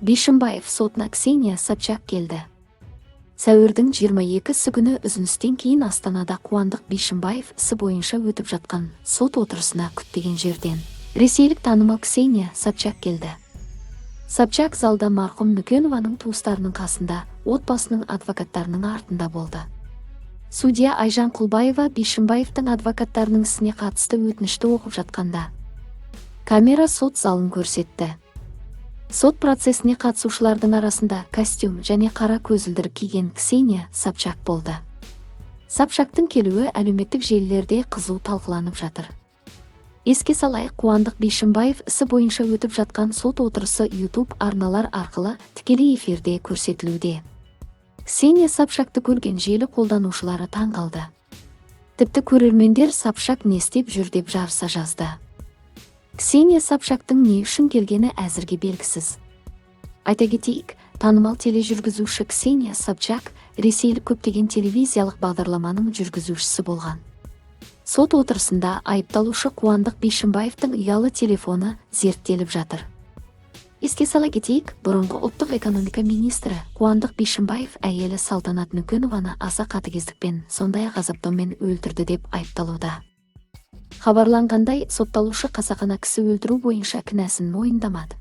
Бишімбаев сотына Ксения Собчак келді. Сәуірдің 22-сі күні үзілістен кейін Астанада Қуандық Бишімбаев ісі бойынша өтіп жатқан сот отырысына күтпеген жерден ресейлік танымал Ксения Собчак келді. Собчак залда марқұм Нүкенованың туыстарының қасында, отбасының адвокаттарының артында болды. Судья Айжан Құлбаева Бишімбаевтың адвокаттарының ісіне қатысты өтінішті оқып жатқанда камера сот залын көрсетті. Сот процесіне қатысушылардың арасында костюм және қара көзілдірік киген Ксения Собчак болды. Собчактың келуі әлеуметтік желілерде қызу талқыланып жатыр. Еске салайық, Қуандық Бишімбаев ісі бойынша өтіп жатқан сот отырысы YouTube арналар арқылы тікелей эфирде көрсетілуде. Ксения Собчакты көрген желі қолданушылары таң қалды. Тіпті көрермендер Собчак не істеп жүр деп жарыса жазды. Ксения Собчактың не үшін келгені әзірге белгісіз. Айта кетейік, танымал тележүргізуші Ксения Собчак ресейлік көптеген телевизиялық бағдарламаның жүргізушісі болған. Сот отырысында айыпталушы Қуандық Бишімбаевтың ұялы телефоны зерттеліп жатыр. Еске сала кетейік, бұрынғы ұлттық экономика министрі Қуандық Бишімбаев әйелі Салтанат Нүкенованы аса қатыгездікпен, сондай-ақ азаптаумен өлтірді деп айыпталуда. Хабарланғандай, сотталушы қасақана кісі өлтіру бойынша кінәсін мойындамады.